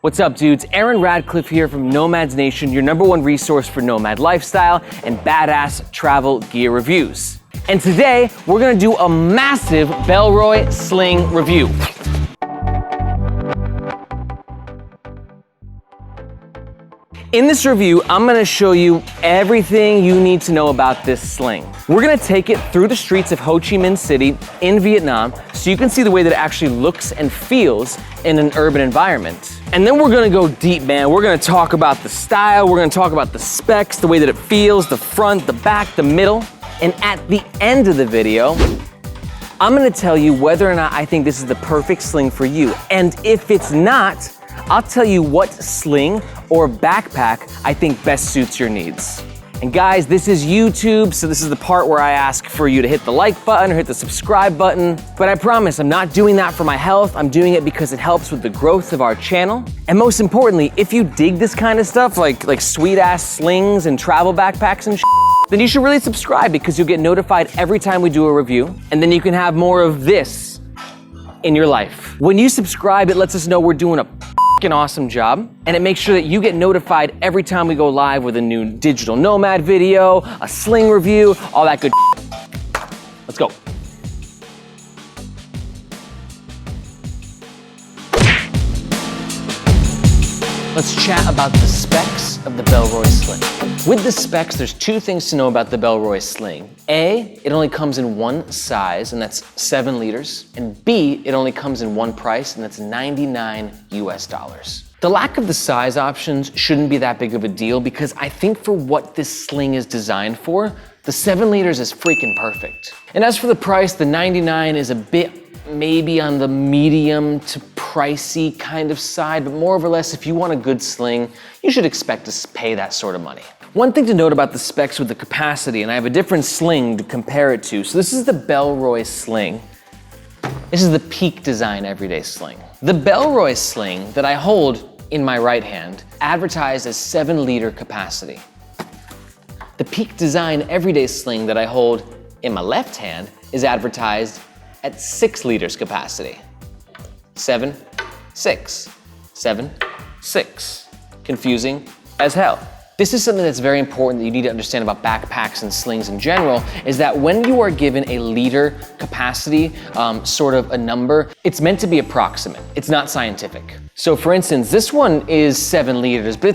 What's up, dudes? Aaron Radcliffe here from Nomads Nation, your #1 resource for nomad lifestyle and badass travel gear reviews. And today, we're gonna do a massive Bellroy Sling review. In this review, I'm gonna show you everything you need to know about this sling. We're gonna take it through the streets of Ho Chi Minh City in Vietnam so you can see the way that it actually looks and feels in an urban environment. And then we're gonna go deep, man. We're gonna talk about the style, we're gonna talk about the specs, the way that it feels, the front, the back, the middle. And at the end of the video, I'm gonna tell you whether or not I think this is the perfect sling for you. And if it's not, I'll tell you what sling or backpack I think best suits your needs. And guys, this is YouTube, so this is the part where I ask for you to hit the like button or hit the subscribe button. But I promise I'm not doing that for my health. I'm doing it because it helps with the growth of our channel. And most importantly, if you dig this kind of stuff, like sweet ass slings and travel backpacks and then you should really subscribe because you'll get notified every time we do a review. And then you can have more of this in your life. When you subscribe, it lets us know we're doing a an awesome job, and it makes sure that you get notified every time we go live with a new digital nomad video, a sling review, all that good. Let's go. Let's chat about the specs of the Bellroy Sling. With the specs, there's two things to know about the Bellroy Sling. A, it only comes in one size, and that's 7 liters. And B, it only comes in one price, and that's $99 US. The lack of the size options shouldn't be that big of a deal because I think for what this sling is designed for, the 7 liters is freaking perfect. And as for the price, the $99 is a bit maybe on the medium to pricey kind of side, but more or less, if you want a good sling, you should expect to pay that sort of money. One thing to note about the specs with the capacity, and I have a different sling to compare it to. So this is the Bellroy Sling. This is the Peak Design Everyday Sling. The Bellroy Sling that I hold in my right hand advertised as 7-liter capacity. The Peak Design Everyday Sling that I hold in my left hand is advertised at 6 liters capacity. 7, 6, 7, 6. Confusing as hell. This is something that's very important that you need to understand about backpacks and slings in general, is that when you are given a liter capacity, sort of a number, it's meant to be approximate. It's not scientific. So for instance, this one is 7 liters, but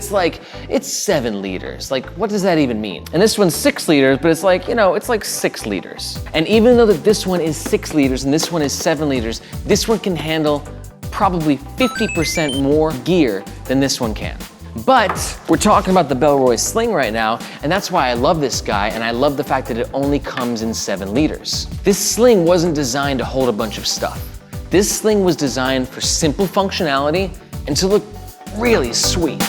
it's 7 liters. Like, what does that even mean? And this one's 6 liters, but it's like, it's like 6 liters. And even though that this one is 6 liters and this one is 7 liters, this one can handle probably 50% more gear than this one can. But we're talking about the Bellroy Sling right now, and that's why I love this guy, and I love the fact that it only comes in 7 liters. This sling wasn't designed to hold a bunch of stuff. This sling was designed for simple functionality and to look really sweet.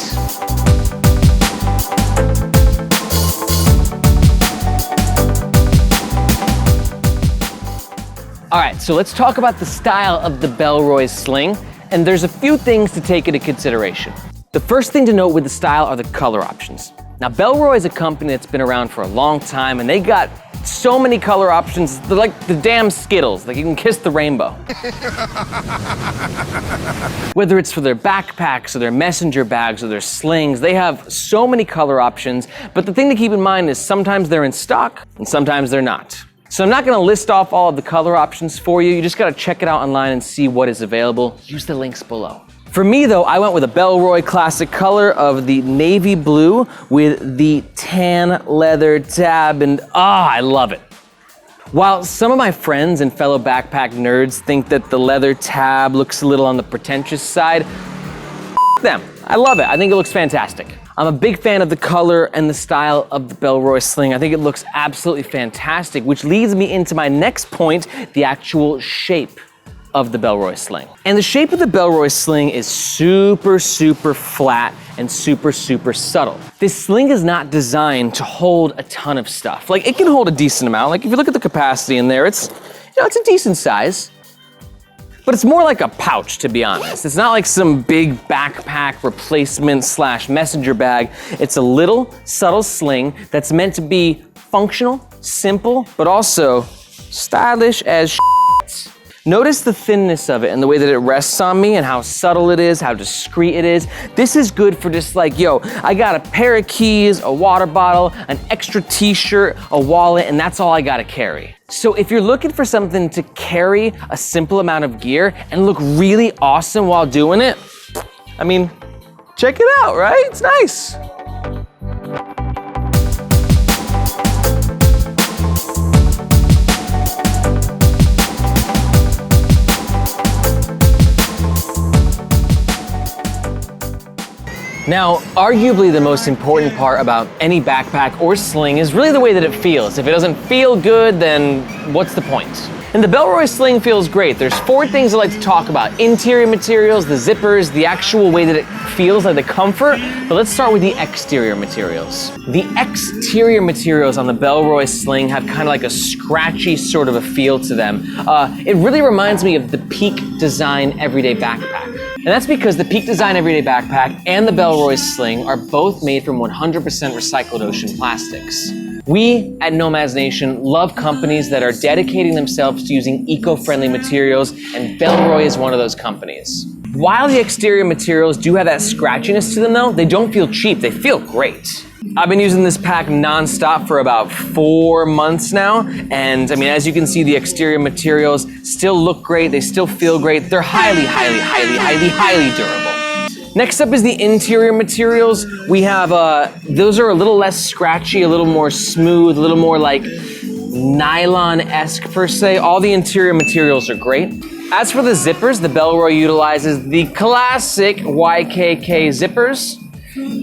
All right, so let's talk about the style of the Bellroy Sling, and there's a few things to take into consideration. The first thing to note with the style are the color options. Now, Bellroy is a company that's been around for a long time, and they got so many color options. They're like the damn Skittles, like you can kiss the rainbow. Whether it's for their backpacks or their messenger bags or their slings, they have so many color options, but the thing to keep in mind is sometimes they're in stock and sometimes they're not. So I'm not gonna list off all of the color options for you. You just gotta check it out online and see what is available. Use the links below. For me though, I went with a Bellroy classic color of the navy blue with the tan leather tab, and I love it. While some of my friends and fellow backpack nerds think that the leather tab looks a little on the pretentious side, them. I love it. I think it looks fantastic. I'm a big fan of the color and the style of the Bellroy Sling. I think it looks absolutely fantastic, which leads me into my next point, the actual shape of the Bellroy Sling. And the shape of the Bellroy Sling is super, super flat and super, super subtle. This sling is not designed to hold a ton of stuff. Like, it can hold a decent amount. Like, if you look at the capacity in there, it's a decent size. But it's more like a pouch, to be honest. It's not like some big backpack replacement / messenger bag. It's a little subtle sling that's meant to be functional, simple, but also stylish as shit. Notice the thinness of it and the way that it rests on me and how subtle it is, how discreet it is. This is good for just like, yo, I got a pair of keys, a water bottle, an extra t-shirt, a wallet, and that's all I gotta carry. So if you're looking for something to carry a simple amount of gear and look really awesome while doing it, I mean, check it out, right? It's nice. Now, arguably the most important part about any backpack or sling is really the way that it feels. If it doesn't feel good, then what's the point? And the Bellroy Sling feels great. There's 4 things I like to talk about. Interior materials, the zippers, the actual way that it feels, like the comfort. But let's start with the exterior materials. The exterior materials on the Bellroy Sling have kind of like a scratchy sort of a feel to them. It really reminds me of the Peak Design Everyday Backpack. And that's because the Peak Design Everyday Backpack and the Bellroy Sling are both made from 100% recycled ocean plastics. We at Nomads Nation love companies that are dedicating themselves to using eco-friendly materials, and Bellroy is one of those companies. While the exterior materials do have that scratchiness to them though, they don't feel cheap, they feel great. I've been using this pack non-stop for about 4 months now, and I mean, as you can see, the exterior materials still look great, they still feel great, they're highly durable. Next up is the interior materials. We have, those are a little less scratchy, a little more smooth, a little more like nylon-esque per se. All the interior materials are great. As for the zippers, the Bellroy utilizes the classic YKK zippers.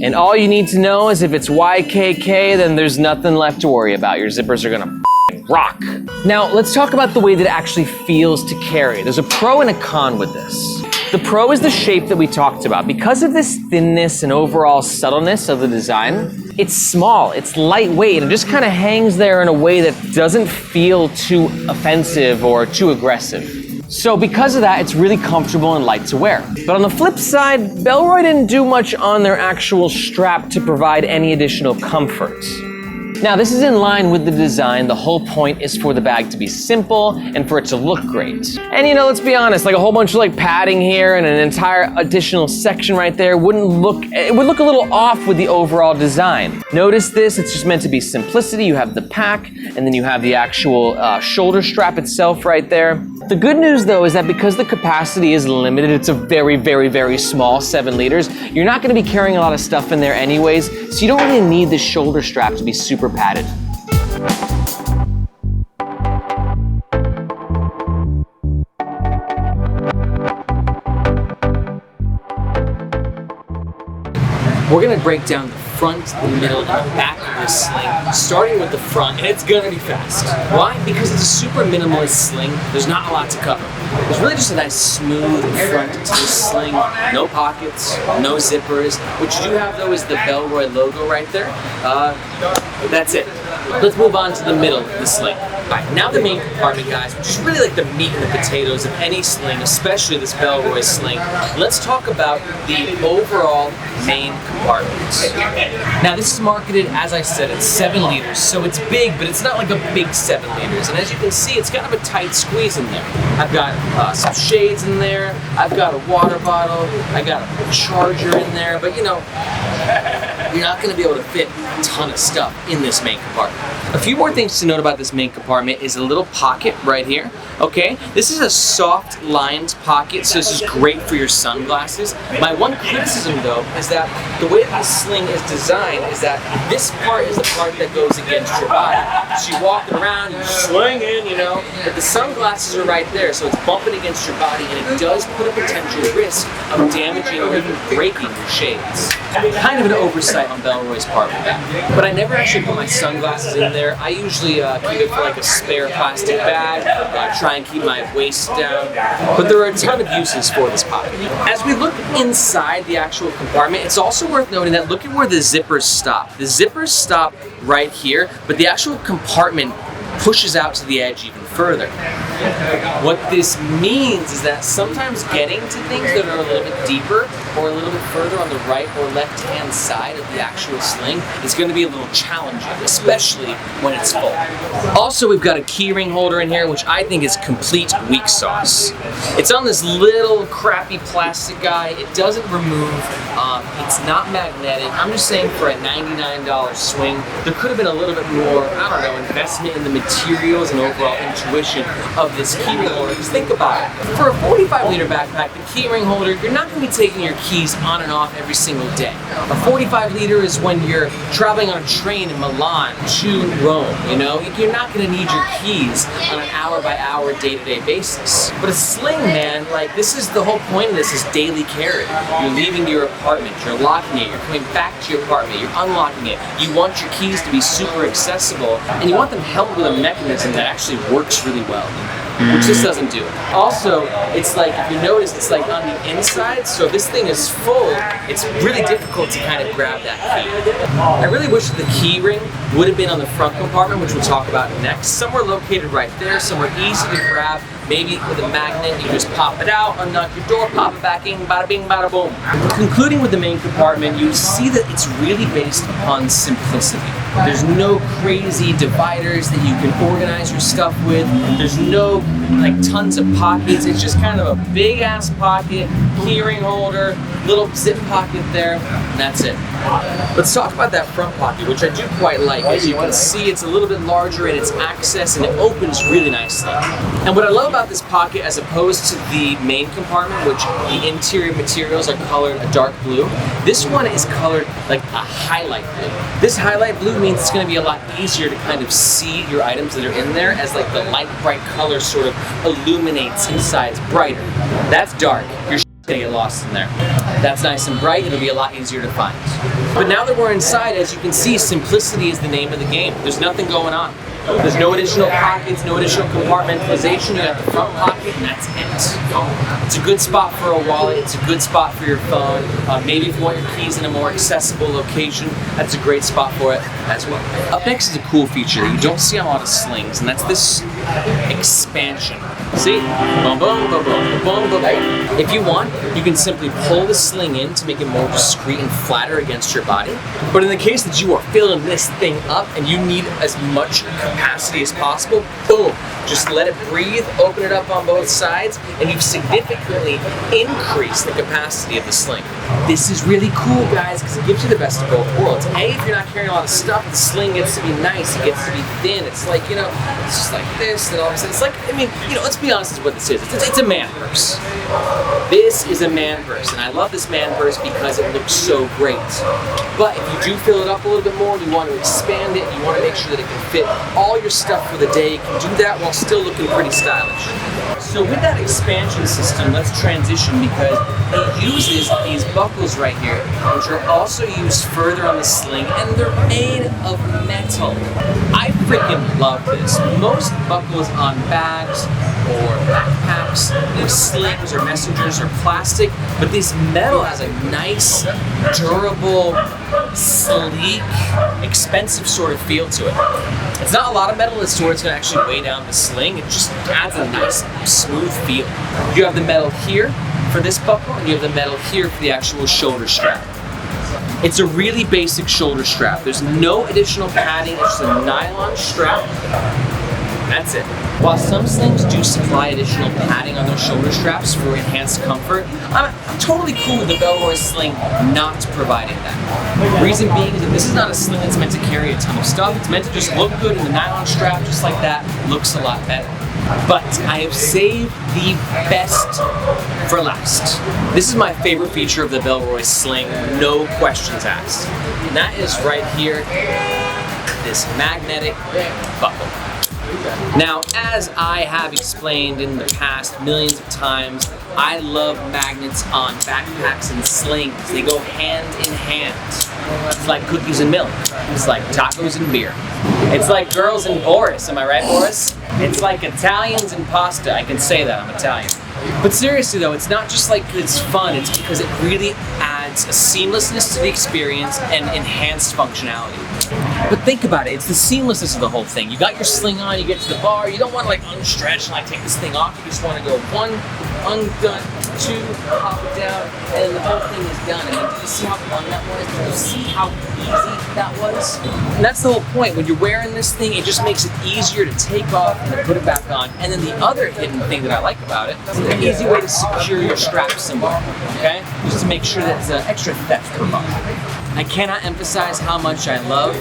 And all you need to know is if it's YKK, then there's nothing left to worry about. Your zippers are gonna rock. Now, let's talk about the way that it actually feels to carry. There's a pro and a con with this. The pro is the shape that we talked about. Because of this thinness and overall subtleness of the design, it's small, it's lightweight, and it just kind of hangs there in a way that doesn't feel too offensive or too aggressive. So because of that, it's really comfortable and light to wear. But on the flip side, Bellroy didn't do much on their actual strap to provide any additional comfort. Now, this is in line with the design. The whole point is for the bag to be simple and for it to look great. And you know, let's be honest, like a whole bunch of like padding here and an entire additional section right there it would look a little off with the overall design. Notice this, it's just meant to be simplicity. You have the pack and then you have the actual shoulder strap itself right there. The good news though is that because the capacity is limited, it's a very small 7 liters, you're not gonna be carrying a lot of stuff in there anyways, so you don't really need the shoulder strap to be super padded. We're gonna break down the front, the middle, and the back of this sling, starting with the front, and it's gonna be fast. Why? Because it's a super minimalist sling. There's not a lot to cover. There's really just a nice smooth front to the sling, no pockets, no zippers. What you do have though is the Bellroy logo right there. That's it. Let's move on to the middle of the sling. All right, now the main compartment, guys, which is really like the meat and the potatoes of any sling, especially this Bellroy sling. Let's talk about the overall main compartment. Now this is marketed, as I said, at 7 liters, so it's big, but it's not like a big 7 liters. And as you can see, it's kind of a tight squeeze in there. I've got some shades in there, I've got a water bottle, I got a charger in there, but you know, you're not gonna be able to fit a ton of stuff in this main compartment. A few more things to note about this main compartment is a little pocket right here, okay? This is a soft lined pocket, so this is great for your sunglasses. My one criticism though is that the way that the sling is designed is that this part is the part that goes against your body. So you're walking around, you're swinging, you know, but the sunglasses are right there, so it's bumping against your body, and it does put a potential risk of damaging or even breaking your shades. Kind of an oversight on Bellroy's part with that. But I never actually put my sunglasses in there. I usually keep it for like a spare plastic bag, try and keep my waist down. But there are a ton of uses for this pocket. As we look inside the actual compartment, it's also worth noting that look at where the zippers stop. The zippers stop right here, but the actual compartment pushes out to the edge even further. What this means is that sometimes getting to things that are a little bit deeper or a little bit further on the right or left hand side of the actual sling is going to be a little challenging, especially when it's full. Also, we've got a keyring holder in here, which I think is complete weak sauce. It's on this little crappy plastic guy. It doesn't remove, it's not magnetic. I'm just saying for a $99 swing, there could have been a little bit more, I don't know, investment in the materials and overall intuition of this keyring holder. Because think about it, for a 45-liter backpack, the keyring holder, you're not going to be taking your keys on and off every single day. A 45-liter is when you're traveling on a train in Milan to Rome, you know? You're not going to need your keys on an hour-by-hour, day-to-day basis. But a sling, man, like, this is the whole point of this, is daily carry. You're leaving your apartment, you're locking it, you're coming back to your apartment, you're unlocking it. You want your keys to be super accessible, and you want them held with a mechanism that actually works really well, which this doesn't do. Also, it's like, if you notice, it's like on the inside, so if this thing is full, it's really difficult to kind of grab that key. I really wish that the key ring would have been on the front compartment, which we'll talk about next. Somewhere located right there, somewhere easy to grab, maybe with a magnet, you just pop it out, unlock your door, pop it back in, bada bing, bada boom. Concluding with the main compartment, you see that it's really based upon simplicity. There's no crazy dividers that you can organize your stuff with. There's no like tons of pockets. It's just kind of a big ass pocket, keyring holder, little zip pocket there, and that's it. Let's talk about that front pocket, which I do quite like. As you can see, it's a little bit larger in its access and it opens really nicely. And what I love about this pocket, as opposed to the main compartment, which the interior materials are colored a dark blue, this one is colored like a highlight blue. This highlight blue means it's going to be a lot easier to kind of see your items that are in there, as like the light bright color sort of illuminates inside. It's brighter. That's dark. Your gonna get lost in there. That's nice and bright, it'll be a lot easier to find. But now that we're inside, as you can see, simplicity is the name of the game. There's nothing going on. There's no additional pockets, no additional compartmentalization. You got the front pocket, and that's it. It's a good spot for a wallet. It's a good spot for your phone. Maybe if you want your keys in a more accessible location, that's a great spot for it as well. Up next is a cool feature that you don't see on a lot of slings, and that's this expansion. See? Boom, boom, boom, boom, boom, boom. If you want, you can simply pull the sling in to make it more discreet and flatter against your body. But in the case that you are filling this thing up and you need as much capacity as possible, boom, just let it breathe, open it up on both sides, and you've significantly increased the capacity of the sling. This is really cool, guys, because it gives you the best of both worlds. A, if you're not carrying a lot of stuff, the sling gets to be nice, it gets to be thin. It's like, you know, it's just like this, and all of a sudden, it's like, I mean, you know, let's be honest, is what this is. It's a man purse. This is a man purse, and I love this man purse because it looks so great. But if you do fill it up a little bit more, and you want to expand it, and you want to make sure that it can fit all your stuff for the day, you can do that while still looking pretty stylish. So with that expansion system, let's transition, because it uses these buckles right here, which are also used further on the sling, and they're made of metal. I freaking love this. Most buckles on bags or backpacks, these slings or messengers are plastic, but this metal has a nice, durable, sleek, expensive sort of feel to it. It's not a lot of metal as to where it's going to actually weigh down the sling. It just adds a nice, smooth feel. You have the metal here for this buckle, and you have the metal here for the actual shoulder strap. It's a really basic shoulder strap. There's no additional padding. It's just a nylon strap. That's it. While some slings do supply additional padding on their shoulder straps for enhanced comfort, I'm totally cool with the Bellroy Sling not providing that. Reason being is that this is not a sling that's meant to carry a ton of stuff. It's meant to just look good, and the nylon strap, just like that, looks a lot better. But I have saved the best for last. This is my favorite feature of the Bellroy Sling, no questions asked. And that is right here, this magnetic buckle. Now, as I have explained in the past millions of times, I love magnets on backpacks and slings. They go hand in hand. It's like cookies and milk. It's like tacos and beer. It's like girls and Boris, am I right, Boris? It's like Italians and pasta. I can say that, I'm Italian. But seriously though, it's not just like it's fun, it's because it really adds a seamlessness to the experience and enhanced functionality. But think about it, it's the seamlessness of the whole thing. You got your sling on, you get to the bar, you don't want to like unstretch and like take this thing off, you just want to go one, undone, two, hop it down, and the whole thing is done. I mean, did you see how fun that was? Did you see how easy that was? And that's the whole point. When you're wearing this thing, it just makes it easier to take off and then put it back on. And then the other hidden thing that I like about it is an easy way to secure your strap symbol, okay? Just to make sure that it's an extra theft precaution. I cannot emphasize how much I love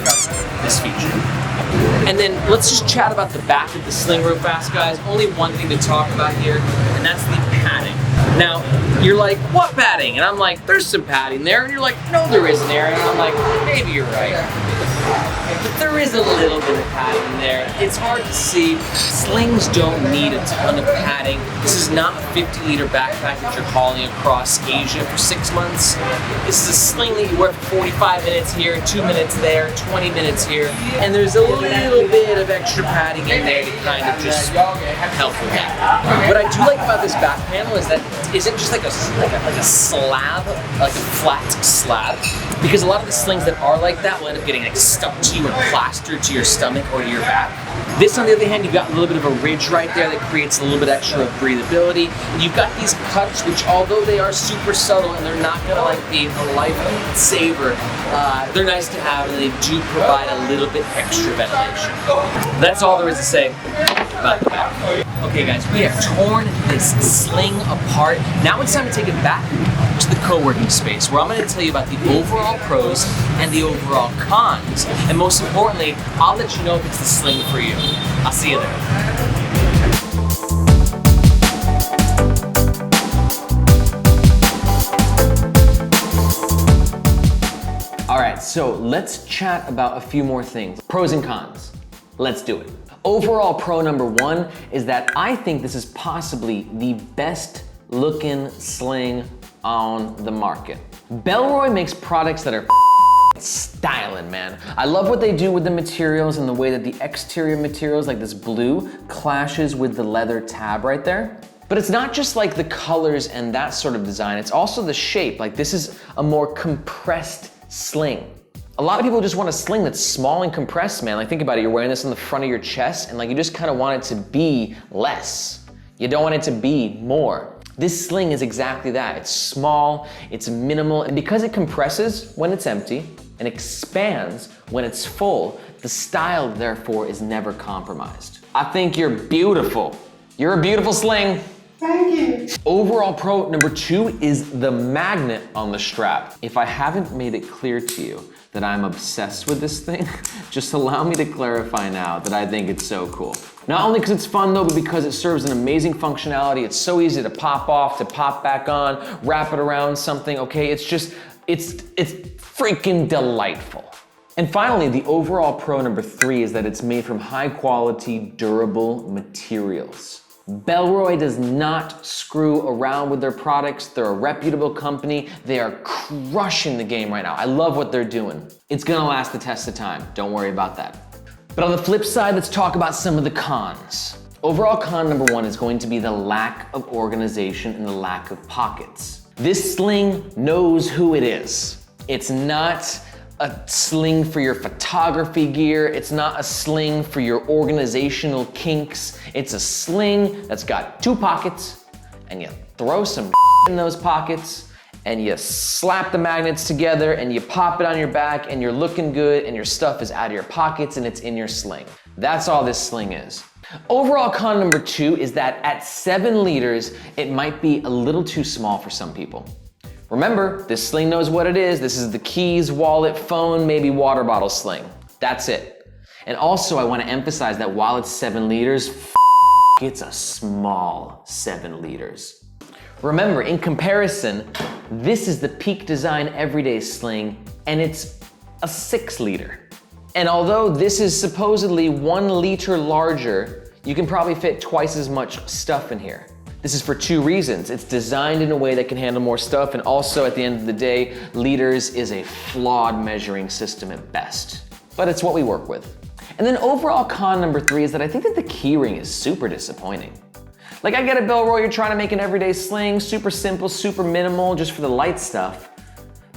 this feature. And then let's just chat about the back of the sling real fast, guys. Only one thing to talk about here, and that's the padding. Now, you're like, what padding? And I'm like, there's some padding there. And you're like, no, there isn't, Aaron. And I'm like, maybe you're right. But there is a little bit of padding there. It's hard to see. Slings don't need a ton of padding. This is not a 50-liter backpack that you're hauling across Asia for 6 months. This is a sling that you wear for 45 minutes here, 2 minutes there, 20 minutes here, and there's a little bit of extra padding in there to kind of just help with that. What I do like about this back panel is that it isn't just like a slab, like a flat slab, because a lot of the slings that are like that will end up getting like stuck to you and plastered to your stomach or to your back. This, on the other hand, you've got a little bit of a ridge right there that creates a little bit extra breathability. And you've got these cuts, which although they are super subtle and they're not gonna like be a lifesaver, they're nice to have and they do provide a little bit extra ventilation. That's all there is to say about the back. Okay guys, we have torn this sling apart. Now it's time to take it back to the co-working space where I'm going to tell you about the overall pros and the overall cons. And most importantly, I'll let you know if it's the sling for you. I'll see you there. All right, so let's chat about a few more things. Pros and cons. Let's do it. Overall pro number one is that I think this is possibly the best looking sling on the market. Bellroy makes products that are styling, man. I love what they do with the materials and the way that the exterior materials, like this blue, clashes with the leather tab right there. But it's not just like the colors and that sort of design, it's also the shape. Like this is a more compressed sling. A lot of people just want a sling that's small and compressed, man. Like think about it, you're wearing this on the front of your chest and like you just kind of want it to be less. You don't want it to be more. This sling is exactly that. It's small, it's minimal, and because it compresses when it's empty and expands when it's full, the style therefore is never compromised. I think you're beautiful. You're a beautiful sling. Thank you. Overall pro number two is the magnet on the strap. If I haven't made it clear to you that I'm obsessed with this thing, just allow me to clarify now that I think it's so cool. Not only because it's fun though, but because it serves an amazing functionality. It's so easy to pop off, to pop back on, wrap it around something, okay? It's freaking delightful. And finally, the overall pro number three is that it's made from high quality, durable materials. Bellroy does not screw around with their products. They're a reputable company. They are crushing the game right now. I love what they're doing. It's gonna last the test of time. Don't worry about that. But on the flip side, let's talk about some of the cons. Overall con number one is going to be the lack of organization and the lack of pockets. This sling knows who it is. It's not a sling for your photography gear. It's not a sling for your organizational kinks. It's a sling that's got 2 pockets and you throw some in those pockets and you slap the magnets together and you pop it on your back and you're looking good and your stuff is out of your pockets and it's in your sling. That's all this sling is. Overall con number two is that at 7 liters, it might be a little too small for some people. Remember, this sling knows what it is. This is the keys, wallet, phone, maybe water bottle sling. That's it. And also I want to emphasize that while it's 7 liters, it's a small 7 liters. Remember, in comparison, this is the Peak Design Everyday Sling and it's a 6 liter. And although this is supposedly 1 liter larger, you can probably fit twice as much stuff in here. This is for 2 reasons. It's designed in a way that can handle more stuff, and also at the end of the day, liters is a flawed measuring system at best. But it's what we work with. And then overall con number 3 is that I think that the keyring is super disappointing. Like I get it, Bellroy, you're trying to make an everyday sling, super simple, super minimal, just for the light stuff.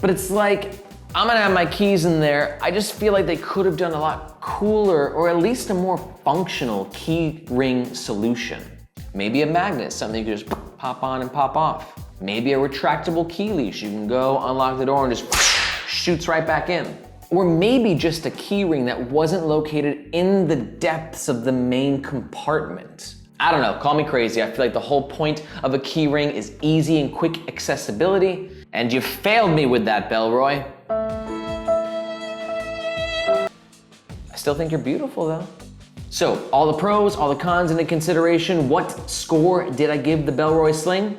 But it's like, I'm gonna have my keys in there. I just feel like they could have done a lot cooler or at least a more functional key ring solution. Maybe a magnet, something you can just pop on and pop off. Maybe a retractable key leash. You can go unlock the door and just shoots right back in. Or maybe just a key ring that wasn't located in the depths of the main compartment. I don't know, call me crazy. I feel like the whole point of a key ring is easy and quick accessibility, and you failed me with that, Bellroy. I still think you're beautiful though. So, all the pros, all the cons into consideration, what score did I give the Bellroy Sling?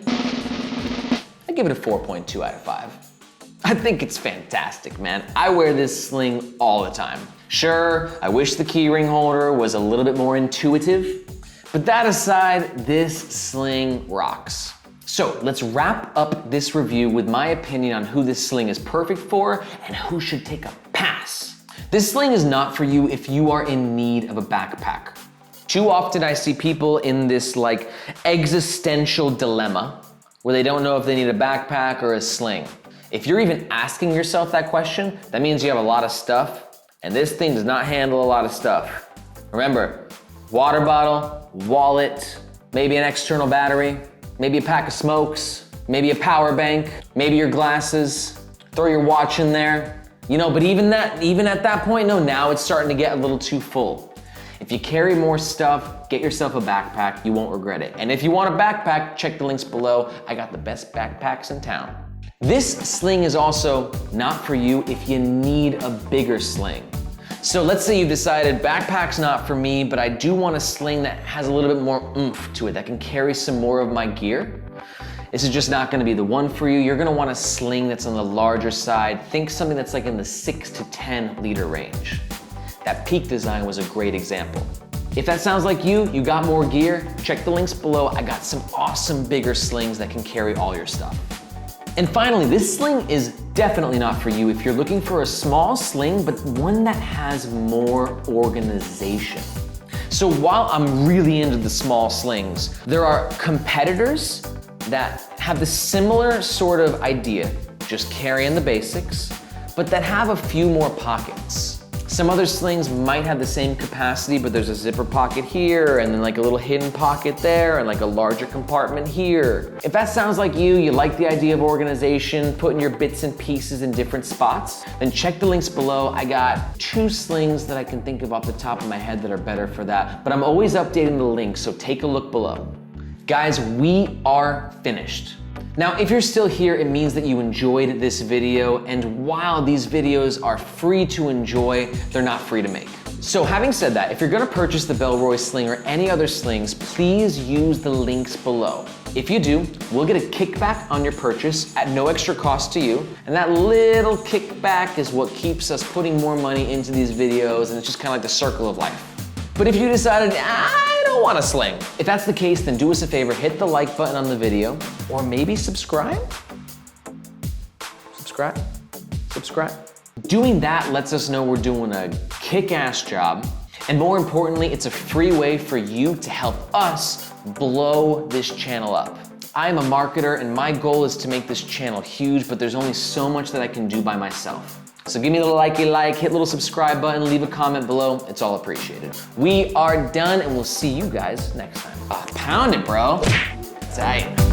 I give it a 4.2 out of 5. I think it's fantastic, man. I wear this sling all the time. Sure, I wish the key ring holder was a little bit more intuitive, but that aside, this sling rocks. So let's wrap up this review with my opinion on who this sling is perfect for and who should take a pass. This sling is not for you if you are in need of a backpack. Too often I see people in this like existential dilemma where they don't know if they need a backpack or a sling. If you're even asking yourself that question, that means you have a lot of stuff, and this thing does not handle a lot of stuff. Remember, water bottle, wallet, maybe an external battery, maybe a pack of smokes, maybe a power bank, maybe your glasses, throw your watch in there. You know, but even at that point, no, now it's starting to get a little too full. If you carry more stuff, get yourself a backpack, you won't regret it. And if you want a backpack, check the links below. I got the best backpacks in town. This sling is also not for you if you need a bigger sling. So let's say you've decided backpack's not for me, but I do want a sling that has a little bit more oomph to it, that can carry some more of my gear. This is just not gonna be the one for you. You're gonna want a sling that's on the larger side. Think something that's like in the 6 to 10 liter range. That Peak design was a great example. If that sounds like you got more gear, check the links below. I got some awesome bigger slings that can carry all your stuff. And finally, this sling is definitely not for you if you're looking for a small sling, but one that has more organization. So while I'm really into the small slings, there are competitors that have the similar sort of idea, just carrying the basics, but that have a few more pockets. Some other slings might have the same capacity, but there's a zipper pocket here, and then like a little hidden pocket there, and like a larger compartment here. If that sounds like you like the idea of organization, putting your bits and pieces in different spots, then check the links below. I got 2 slings that I can think of off the top of my head that are better for that, but I'm always updating the links, so take a look below. Guys, we are finished. Now, if you're still here, it means that you enjoyed this video, and while these videos are free to enjoy, they're not free to make. So having said that, if you're gonna purchase the Bellroy Sling or any other slings, please use the links below. If you do, we'll get a kickback on your purchase at no extra cost to you, and that little kickback is what keeps us putting more money into these videos, and it's just kind of like the circle of life. But if you decided, I don't want a sling, if that's the case, then do us a favor, hit the like button on the video, or maybe subscribe? Subscribe? Doing that lets us know we're doing a kick-ass job, and more importantly, it's a free way for you to help us blow this channel up. I'm a marketer, and my goal is to make this channel huge, but there's only so much that I can do by myself. So give me a little likey, hit a little subscribe button, leave a comment below. It's all appreciated. We are done, and we'll see you guys next time. Oh, pound it, bro. Tight.